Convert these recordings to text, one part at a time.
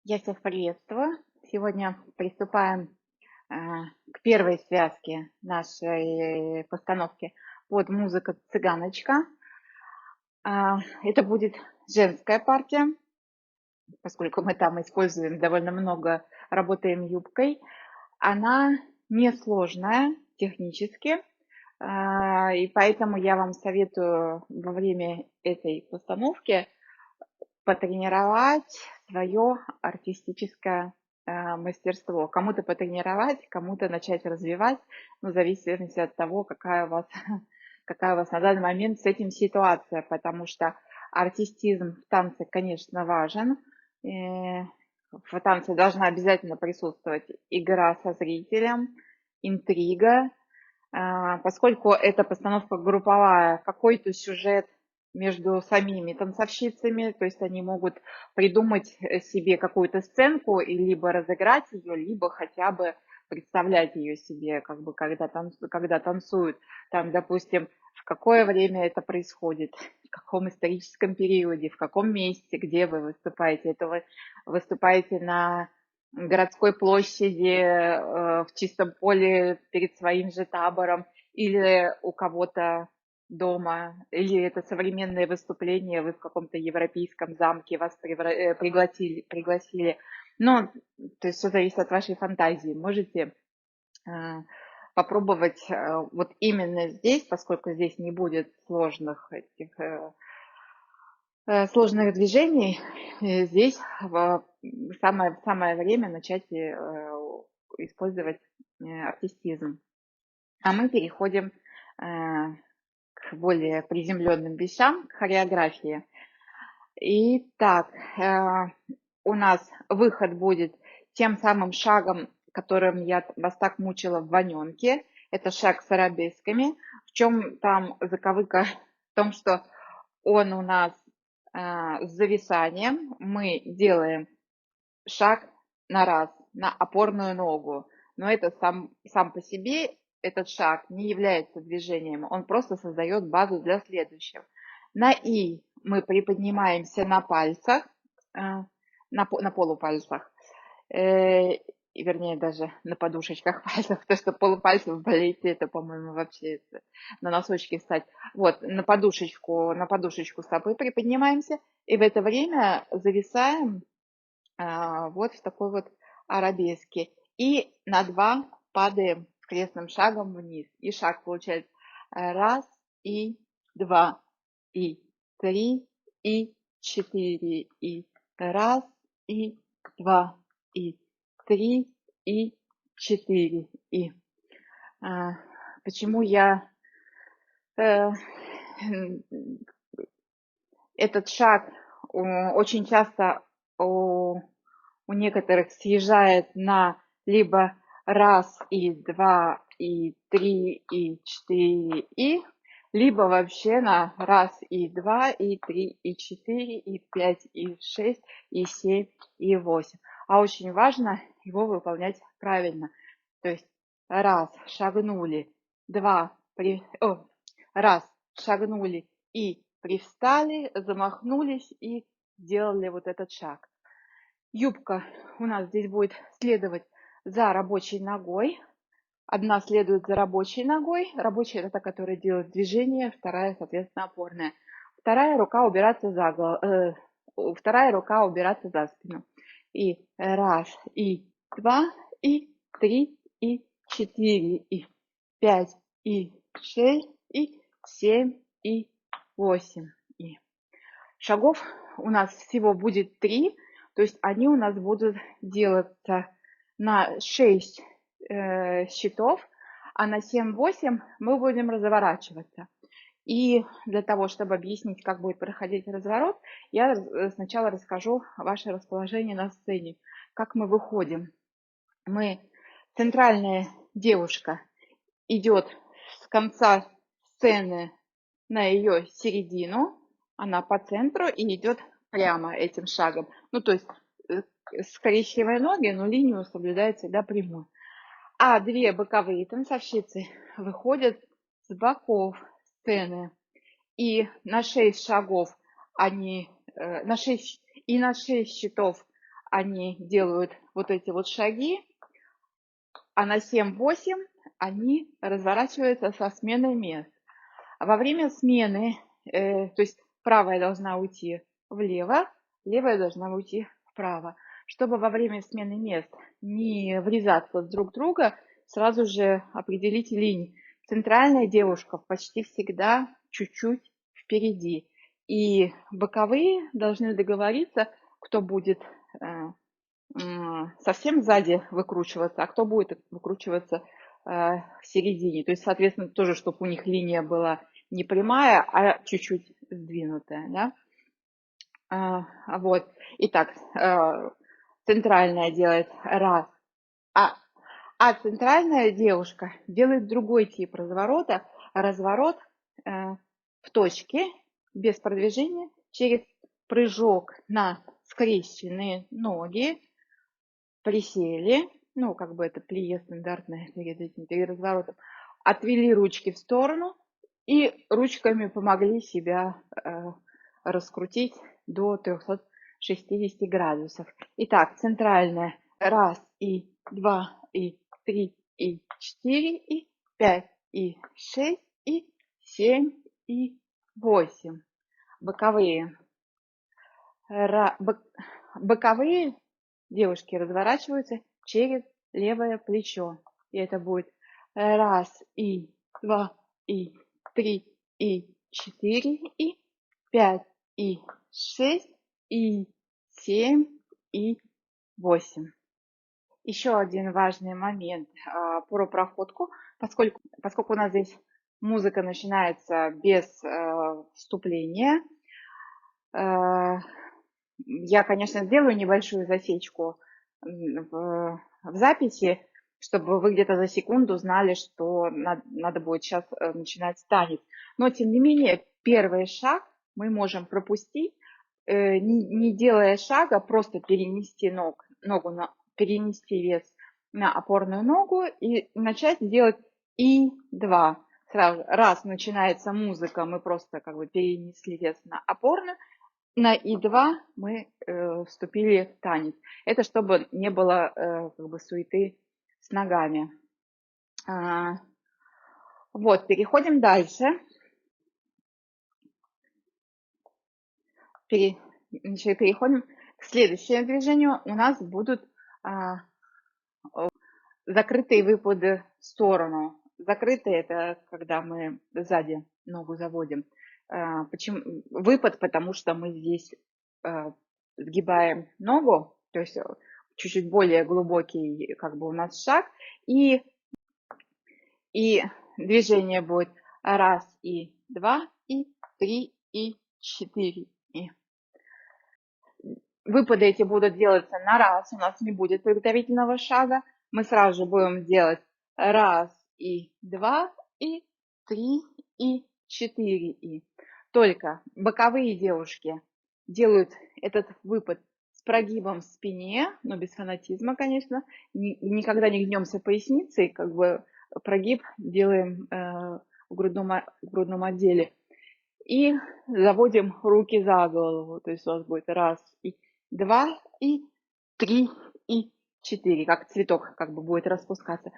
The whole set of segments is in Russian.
Я всех приветствую. Сегодня приступаем к первой связке нашей постановки под музыка «Цыганочка». Это будет женская партия, поскольку мы там используем довольно много, работаем юбкой. Она несложная технически, и поэтому я вам советую во время этой постановки потренировать свое артистическое мастерство. Кому-то потренировать, кому-то начать развивать, ну, в зависимости от того, какая у вас на данный момент с этим ситуация, потому что артистизм в танце, конечно, важен. В танце должна обязательно присутствовать игра со зрителем, интрига, поскольку эта постановка групповая, какой-то сюжет между самими танцовщицами, то есть они могут придумать себе какую-то сценку и либо разыграть ее, либо хотя бы представлять ее себе, как бы, когда танцуют. Там, допустим, в какое время это происходит, в каком историческом периоде, в каком месте, где вы выступаете. Это вы выступаете на городской площади, в чистом поле перед своим же табором, или у кого-то дома, или это современное выступление, вы в каком-то европейском замке вас пригласили. Ну, то есть все зависит от вашей фантазии. Можете попробовать вот именно здесь, поскольку здесь не будет сложных движений, здесь самое время начать использовать артистизм. А мы переходим к более приземленным вещам, к хореографии. Итак, у нас выход будет тем самым шагом, которым я вас так мучила в «Ваненке». Это шаг с арабесками. В чем там заковыка? В том, что он у нас с зависанием. Мы делаем шаг на раз, на опорную ногу. Но это сам по себе, этот шаг не является движением, он просто создает базу для следующего. На «и» мы приподнимаемся на пальцах, на полупальцах, вернее, даже на подушечках пальцев, потому что полупальцев в балете, это, по-моему, вообще на носочки встать. Вот, на подушечку стопы приподнимаемся, и в это время зависаем вот в такой вот арабеске. И на 2 падаем крестным шагом вниз. И шаг получается раз, и 2, и 3, и 4, и раз, и 2, и 3, и 4, и. Почему я э, этот шаг очень часто у некоторых съезжает на либо раз, и 2, и 3, и 4, и, либо вообще на раз, и 2, и 3, и 4, и 5, и 6, и 7, и 8. А очень важно его выполнять правильно. То есть раз, шагнули, раз, шагнули и привстали, замахнулись и сделали вот этот шаг. Юбка у нас здесь будет следовать за рабочей ногой. Одна следует за рабочей ногой. Рабочая – это та, которая делает движение, вторая, соответственно, опорная. Вторая рука убираться за спину. И раз, и 2, и 3, и 4, и 5, и 6, и 7, и 8. И шагов у нас всего будет 3. То есть они у нас будут делаться на 6 счетов, а на 7-8 мы будем разворачиваться. И для того, чтобы объяснить, как будет проходить разворот, я сначала расскажу ваше расположение на сцене. Как мы выходим. Центральная девушка идет с конца сцены на ее середину, она по центру и идет прямо этим шагом. Ну, то есть скрещивая ноги, но линию соблюдает всегда прямую. А 2 боковые танцовщицы выходят с боков сцены. И на 6 шагов на 6 счетов они делают вот эти вот шаги, а на 7-8 они разворачиваются со сменой мест. А во время смены, то есть правая должна уйти влево, левая должна уйти вправо. Чтобы во время смены мест не врезаться друг в друга, сразу же определите линии. Центральная девушка почти всегда чуть-чуть впереди. И боковые должны договориться, кто будет совсем сзади выкручиваться, а кто будет выкручиваться в середине. То есть, соответственно, тоже, чтобы у них линия была не прямая, а чуть-чуть сдвинутая. Да? Вот. Итак, центральная делает раз, а центральная девушка делает другой тип разворота. Разворот в точке, без продвижения, через прыжок на скрещенные ноги, присели, ну, как бы это плие стандартное перед разворотом, отвели ручки в сторону и ручками помогли себя раскрутить до 360 градусов. Итак, центральная. Раз, и два, и три, и четыре, и пять, и шесть, и семь, и восемь. Боковые. Боковые девушки разворачиваются через левое плечо. И это будет раз, и два, и три, и четыре, и пять, и шесть, и семь, и восемь. Еще один важный момент про проходку, поскольку у нас здесь музыка начинается без вступления. Я, конечно, сделаю небольшую засечку в записи, чтобы вы где-то за секунду знали, что надо будет сейчас начинать танец. Но, тем не менее, первый шаг мы можем пропустить, не делая шага, просто перенести перенести вес на опорную ногу и начать делать И2. Сразу раз начинается музыка, мы просто как бы перенесли вес на опорную, на И2 мы вступили в танец. Это чтобы не было как бы суеты с ногами. Вот, переходим дальше. Переходим к следующему движению. У нас будут закрытые выпады в сторону. Закрытые — это когда мы сзади ногу заводим. Почему выпад? Потому что мы здесь сгибаем ногу, то есть чуть-чуть более глубокий как бы у нас шаг, и движение будет раз, и два, и три, и четыре. И выпады эти будут делаться на раз, у нас не будет приготовительного шага, мы сразу же будем делать раз, и два, и три, и четыре. И только боковые девушки делают этот выпад с прогибом в спине, но без фанатизма, конечно. Никогда не гнемся поясницей, как бы прогиб делаем в грудном отделе. И заводим руки за голову. То есть у нас будет раз, и два, и три, и четыре. Как цветок как бы будет распускаться.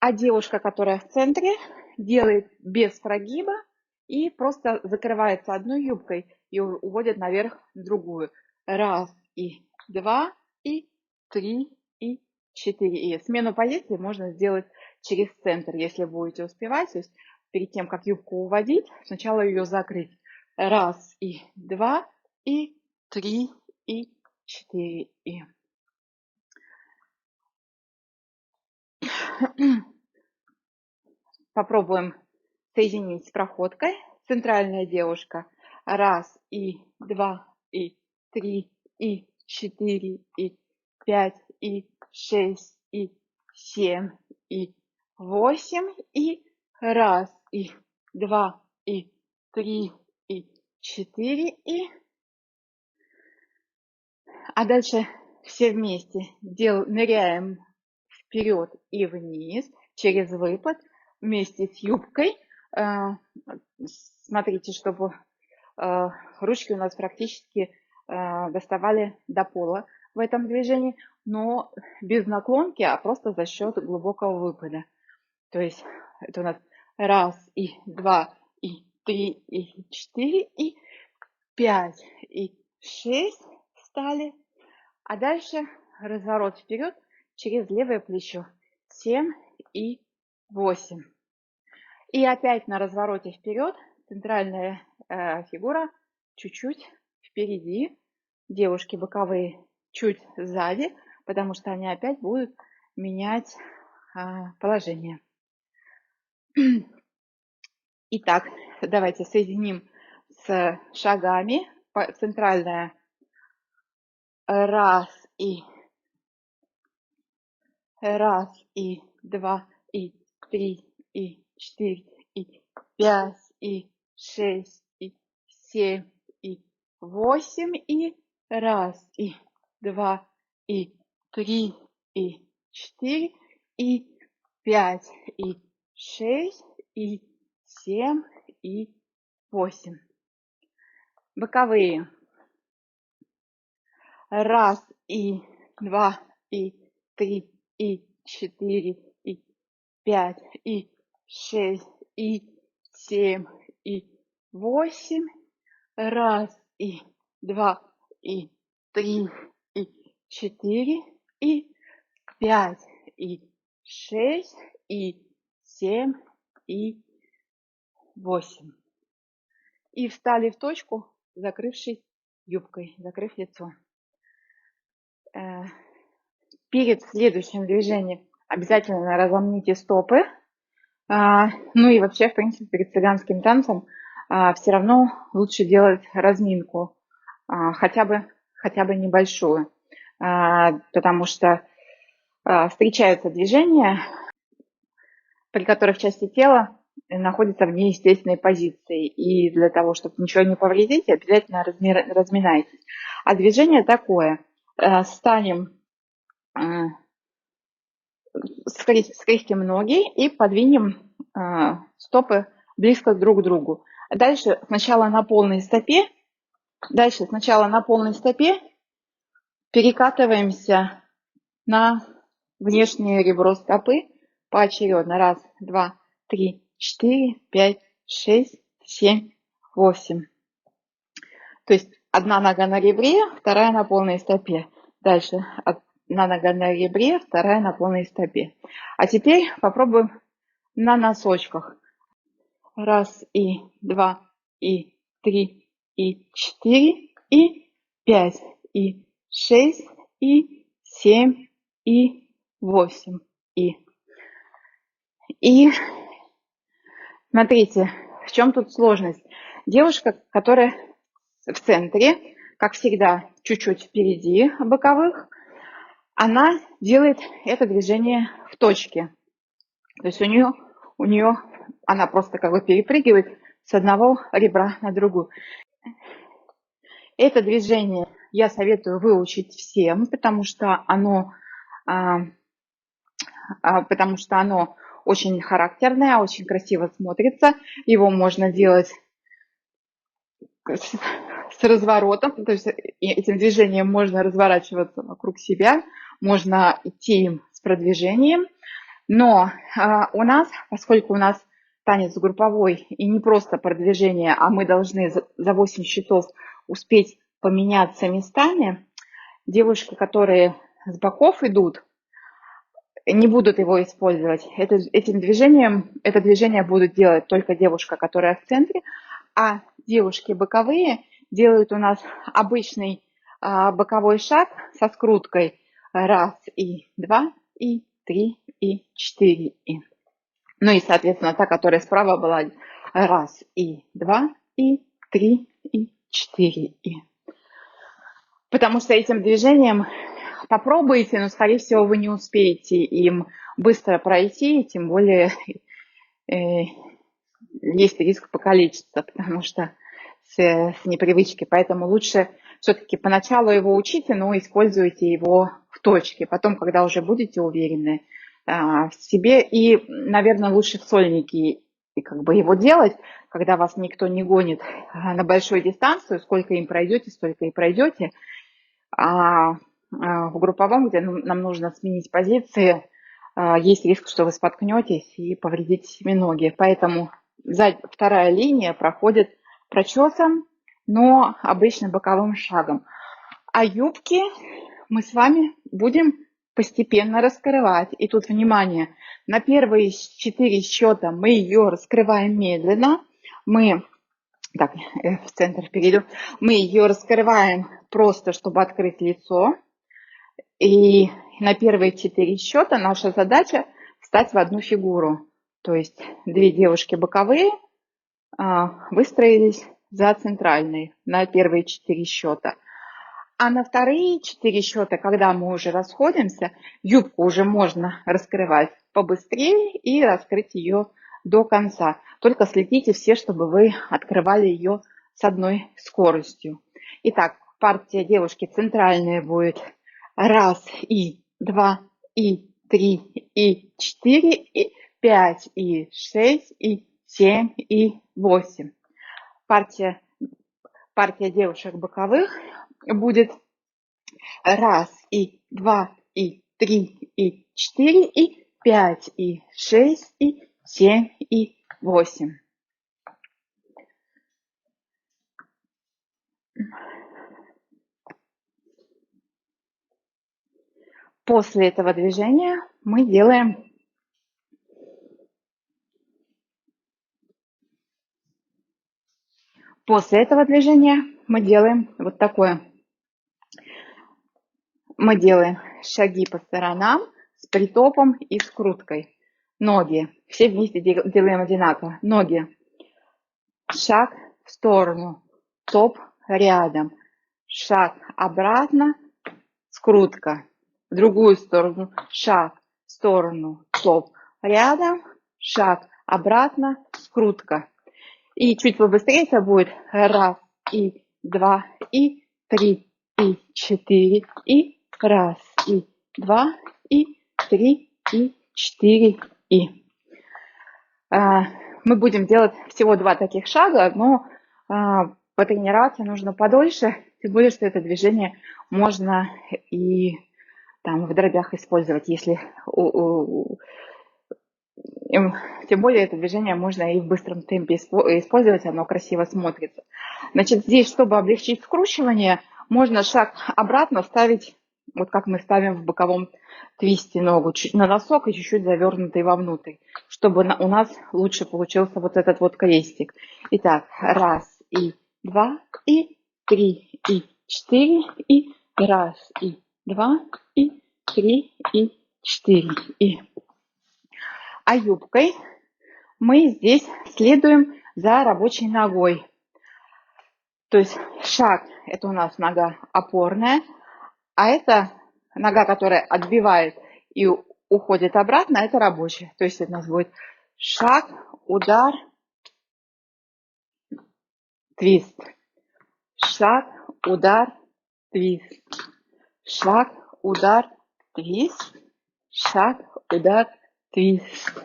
А девушка, которая в центре, делает без прогиба и просто закрывается одной юбкой и уводит наверх другую. Раз, и два, и три, и четыре. И смену позиции можно сделать через центр, если будете успевать. То есть перед тем, как юбку уводить, сначала ее закрыть. Раз, и два, и три, и четыре. И попробуем соединить с проходкой. Центральная девушка. Раз, и два, и три, и четыре, и пять, и шесть, и семь, и восемь. И раз, и два, и три, и четыре. А дальше все вместе ныряем вперед и вниз через выпад вместе с юбкой. Смотрите, чтобы ручки у нас практически доставали до пола. в этом движении, но без наклонки, а просто за счет глубокого выпада. То есть это у нас раз, и два, и три, и четыре, и пять, и шесть встали. А дальше разворот вперед через левое плечо. 7 и 8. И опять на развороте вперед центральная фигура чуть-чуть впереди. Девушки боковые чуть сзади, потому что они опять будут менять положение. Итак, давайте соединим с шагами. Центральная раз и два, и три, и четыре, и пять, и шесть, и семь, и восемь, и раз, и два, и три, и четыре, и пять, и шесть, и семь, и восемь. Боковые. Раз, и два, и три, и четыре, и пять, и шесть, и семь, и восемь. Раз, и два, и три, и четыре, и пять, и шесть, и семь, и восемь. И встали в точку, закрывшись юбкой, закрыв лицо. Перед следующим движением обязательно разомните стопы. Ну и вообще, в принципе, перед цыганским танцем все равно лучше делать разминку, хотя бы небольшую, потому что встречаются движения, при которых части тела находятся в неестественной позиции. И для того, чтобы ничего не повредить, обязательно разминайтесь. А движение такое. Станем, скрестим ноги и подвинем стопы близко друг к другу. Дальше сначала на полной стопе перекатываемся на внешнее ребро стопы поочередно. Раз, два, три, четыре, пять, шесть, семь, восемь. То есть одна нога на ребре, вторая на полной стопе. Дальше одна нога на ребре, вторая на полной стопе. А теперь попробуем на носочках. Раз, и два, и три, и четыре, и пять, и шесть, и семь, и восемь. И смотрите, в чем тут сложность. Девушка, которая в центре, как всегда, чуть-чуть впереди боковых, она делает это движение в точке. То есть у нее она просто как бы перепрыгивает с одного ребра на другую. Это движение я советую выучить всем, потому что оно очень характерное, очень красиво смотрится. Его можно делать с разворотом, то есть этим движением можно разворачиваться вокруг себя, можно идти им с продвижением. Но у нас, поскольку у нас танец групповой и не просто продвижение, а мы должны за 8 счетов успеть поменяться местами, девушки, которые с боков идут, не будут его использовать. Это движение будут делать только девушка, которая в центре, а девушки боковые делают у нас обычный боковой шаг со скруткой. Раз, и два, и три, и четыре, и. Ну и, соответственно, та, которая справа была раз, и два, и три, и четыре, и. Потому что этим движением попробуйте, но, скорее всего, вы не успеете им быстро пройти, тем более есть риск покалечиться, потому что с непривычки. Поэтому лучше все-таки поначалу его учите, но используйте его в точке. Потом, когда уже будете уверены в себе, и, наверное, лучше в сольнике и как бы его делать, когда вас никто не гонит на большую дистанцию, сколько им пройдете, столько и пройдете. в групповом, где нам нужно сменить позиции, есть риск, что вы споткнетесь и повредите себе ноги. Поэтому вторая линия проходит прочесом, но обычно боковым шагом. А юбки мы с вами будем постепенно раскрывать. И тут, внимание, на первые 4 счета мы ее раскрываем медленно. Так, в центр перейду. Мы ее раскрываем просто, чтобы открыть лицо. И на первые 4 счета наша задача встать в одну фигуру. То есть 2 девушки боковые выстроились за центральной на первые 4 счета. А на вторые 4 счета, когда мы уже расходимся, юбку уже можно раскрывать побыстрее и раскрыть ее до конца. Только следите все, чтобы вы открывали ее с одной скоростью. Итак, партия девушки центральная будет 1, и 2, и 3, и 4, и 5, и 6, и 7, и 8. Партия девушек боковых будет 1, и 2, и 3, и 4, и 5, и 6, и 7, и 8. После этого движения мы делаем вот такое. Мы делаем шаги по сторонам с притопом и скруткой. Ноги. Все вместе делаем одинаково. Ноги. Шаг в сторону. Топ рядом. Шаг обратно. Скрутка. В другую сторону. Шаг в сторону. Топ рядом. Шаг обратно. Скрутка. И чуть побыстрее это будет 1, и 2, и 3, и 4, и 1, и 2, и 3, и 4, и. Мы будем делать всего 2 таких шага, но потренироваться нужно подольше, тем более, что это движение можно и там в дробях использовать, если тем более это движение можно и в быстром темпе использовать, оно красиво смотрится. Значит, здесь, чтобы облегчить скручивание, можно шаг обратно ставить, вот как мы ставим в боковом твисте ногу, чуть на носок и чуть-чуть завернутый вовнутрь, чтобы у нас лучше получился вот этот вот крестик. Итак, 1, и 2, и 3, и 4, и 1, и 2, и 3, и 4, и. А юбкой мы здесь следуем за рабочей ногой. То есть шаг – это у нас нога опорная, а это нога, которая отбивает и уходит обратно, это рабочая. То есть это у нас будет шаг, удар, твист. Шаг, удар, твист. Шаг, удар, твист. Шаг, удар, твист.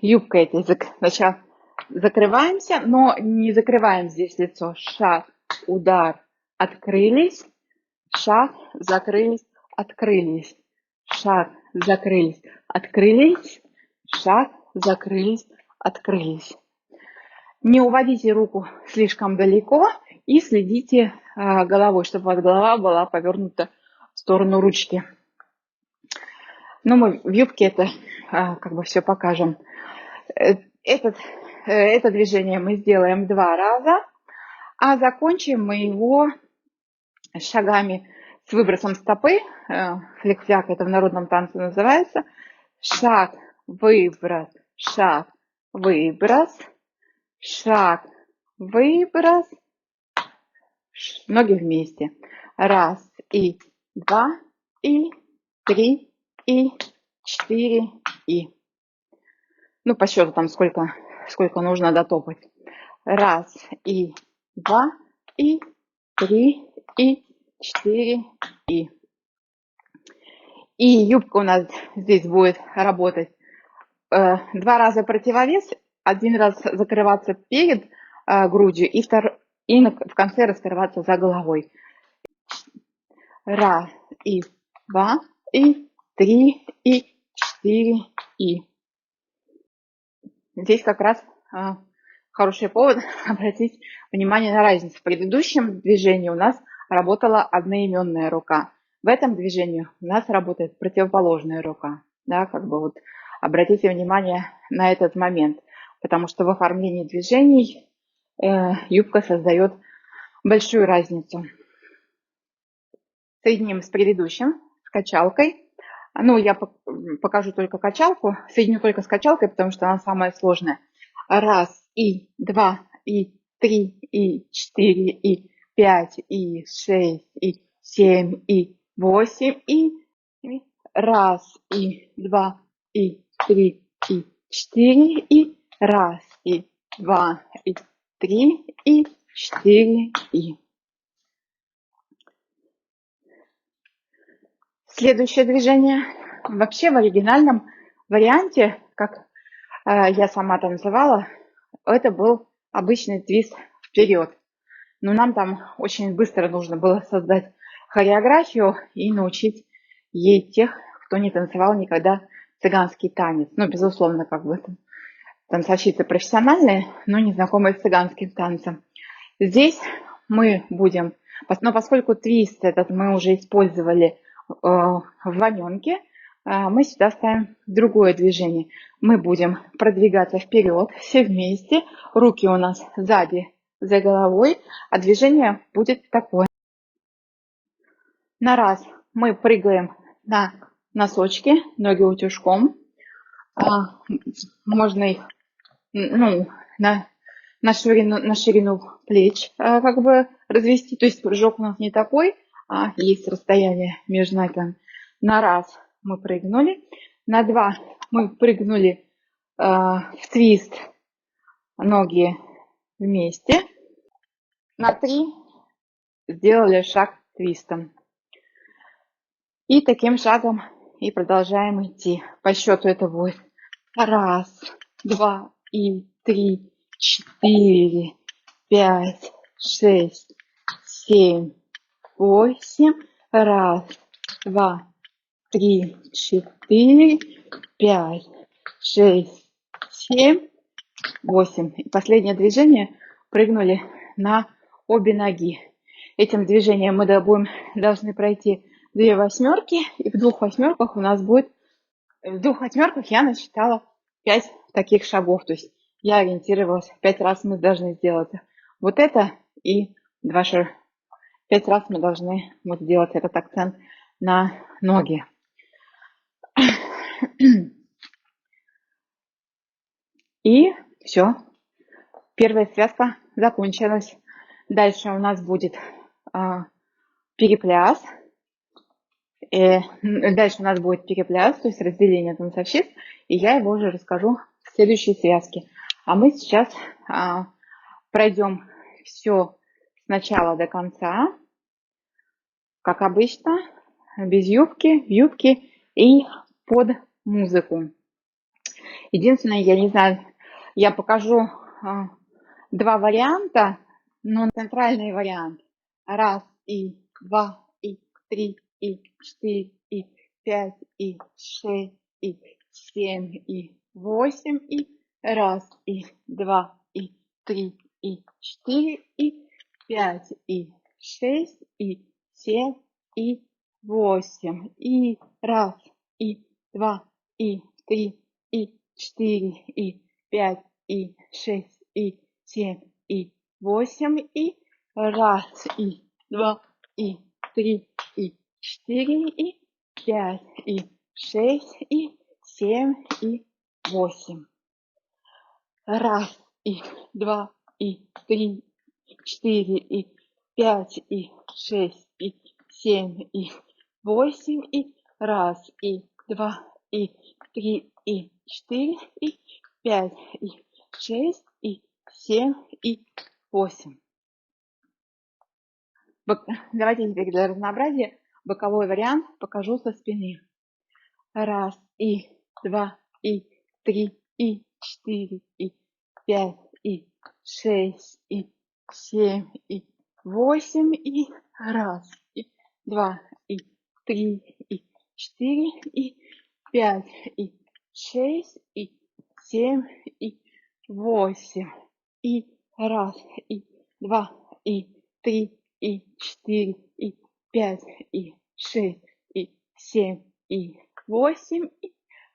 Юбка это сначала закрываемся, но не закрываем здесь лицо. Шаг, удар, открылись. Шаг, закрылись, открылись. Шаг, закрылись, открылись. Шаг, закрылись, открылись. Не уводите руку слишком далеко и следите головой, чтобы у вас голова была повернута в сторону ручки. Но мы в юбке это как бы все покажем. Это движение мы сделаем 2 раза, а закончим мы его шагами с выбросом стопы. Флик-фляк это в народном танце называется. Шаг, выброс, шаг, выброс, шаг, выброс. Ноги вместе. 1, и 2, и 3, и 4, и. Ну, по счету там сколько нужно дотопать. 1, и 2, и 3, и 4, и. И юбка у нас здесь будет работать 2 раза противовес, 1 раз закрываться перед грудью и в конце раскрываться за головой. Раз, и два, и три, и четыре, и. Здесь как раз хороший повод обратить внимание на разницу. В предыдущем движении у нас работала одноименная рука. В этом движении у нас работает противоположная рука. Да, как бы вот обратите внимание на этот момент, потому что в оформлении движений юбка создает большую разницу. Соединим с предыдущим, с качалкой. Ну, я покажу только качалку, соединю только с качалкой, потому что она самая сложная. Раз, и два, и три, и четыре, и пять, и шесть, и семь, и восемь, и раз, и два, и три, и четыре, и раз, и два, и три, и четыре, и. Следующее движение. Вообще в оригинальном варианте, как я сама там называла, это был обычный твист вперед. Но нам там очень быстро нужно было создать хореографию и научить ей тех, кто не танцевал никогда цыганский танец. Ну, безусловно, как бы танцовщицы профессиональные, но не знакомые с цыганским танцем. Здесь мы будем, но поскольку твист этот мы уже использовали в валенке, мы сюда ставим другое движение. Мы будем продвигаться вперед, все вместе, руки у нас сзади за головой, а движение будет такое. На раз мы прыгаем на носочки, ноги утюжком. Можно их на ширину плеч как бы развести. То есть прыжок у нас не такой, а есть расстояние между ногами. На раз мы прыгнули, на два мы прыгнули в твист, ноги вместе, на три сделали шаг твистом. И таким шагом и продолжаем идти. По счету это будет раз, два, и три, четыре, пять, шесть, семь, восемь. Раз, два, три, четыре, пять, шесть, семь, восемь. И последнее движение. Прыгнули на обе ноги. Этим движением мы должны пройти 2 восьмерки. И в 2 восьмерках у нас будет... В 2 восьмерках я насчитала 5 таких шагов. То есть я ориентировалась, 5 раз мы должны сделать вот это, и 2 шага. 5 раз мы должны вот сделать этот акцент на ноги. И все. Первая связка закончилась. Дальше у нас будет перепляс. Дальше у нас будет перепляс, то есть разделение танцовщиц. И я его уже расскажу в следующей связке. А мы сейчас пройдем все с начала до конца, как обычно, без юбки, в юбке и под музыку. Единственное, я не знаю, я покажу 2 варианта, но центральный вариант. Раз, и два, и три, и четыре, и пять, и шесть, и семь, и восемь, и раз, и два, и три, и четыре, и пять, и шесть, и семь, и восемь, и раз, и два, и три, и четыре, и пять, и шесть, и семь, и восемь, и раз, и два, и три, и четыре, и пять, и шесть, и семь, и восемь. Раз, и два, и три, четыре, и пять, и шесть, и семь, и восемь, и раз, и два, и три, и четыре, и пять, и шесть, и семь, и восемь. Давайте теперь для разнообразия боковой вариант покажу со спины. Раз, и два, и три, и четыре, и пять, и шесть, и семь, и восемь, и раз, и два, 3 и 4 и 5 и 6 и 7 и 8 и раз и два и три и четыре и пять и шесть и семь и восемь и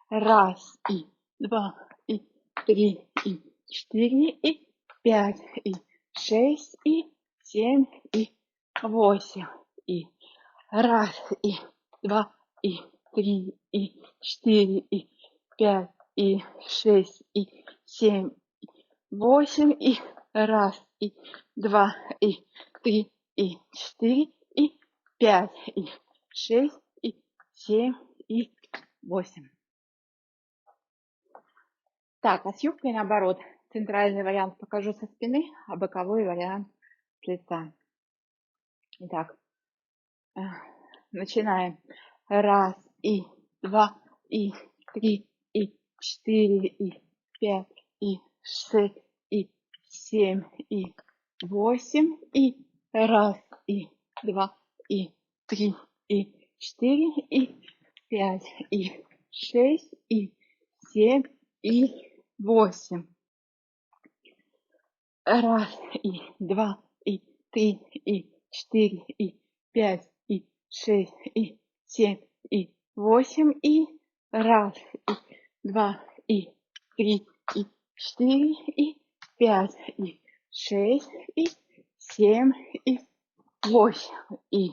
раз и два и три и четыре и пять и шесть и семь и восемь и раз и два и три и четыре и пять и шесть и семь и восемь и раз и два и три и четыре и пять и шесть и семь и восемь. Так, а с юбкой наоборот. Центральный вариант покажу со спины, а боковой вариант с лица. Итак, начинаем. Раз и два и три и четыре и пять и шесть и семь и восемь и раз и два и три и четыре и пять и шесть и семь и восемь. Раз и два и три и четыре и пять и шесть и семь и восемь и раз и два и три и четыре и пять и шесть и семь и восемь и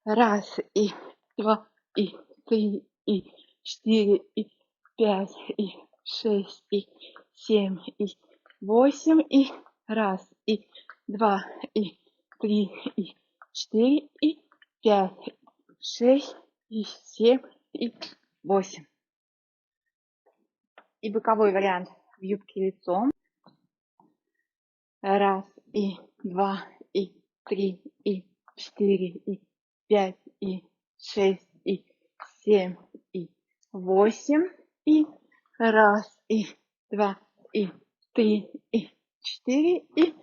раз и два и три и четыре и пять и шесть и семь и восемь и раз и два и три и четыре и пять шесть и семь и восемь. И боковой вариант в юбке лицом. Раз и два и три и четыре и пять и шесть и семь и восемь и раз и два и три и четыре и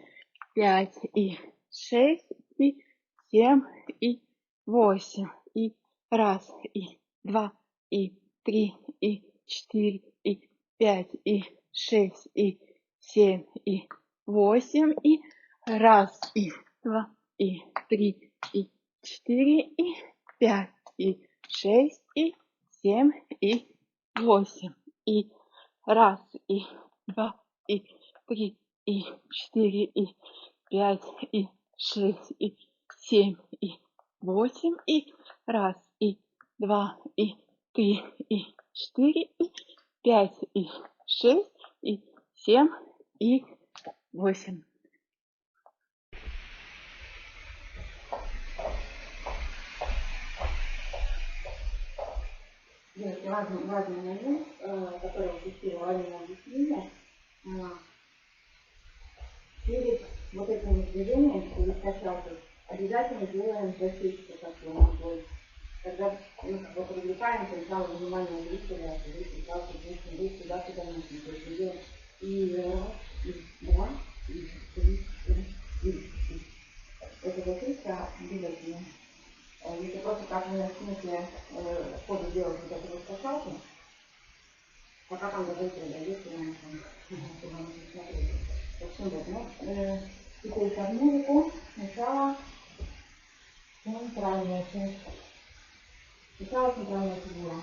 пять и шесть и семь и восемь и раз и два и три и четыре и пять и шесть и семь и восемь и раз и два и три и четыре и пять и шесть и семь и восемь и раз и два и три и четыре и пять и шесть и семь и восемь и раз и два и три и четыре и пять и шесть и семь и восемь. Девочки, важный момент, который упустила Алина объяснение. Перед вот этим движением, перед качалкой, обязательно делаем засечку такую ногой. Когда мы вот привлекаем сначала внимание зрителя, сначала выше, туда-сюда нужно. То есть идем и раз, и два, и три, и. Это засечка обязательно. Если просто как мы на смысле ходу делать вот эту вот качалку, пока там до зрителя дойдет, прямо там, смотреть. В общем, вот, ну, теперь под музыку сначала центральная часть. Сначала центральная фигура.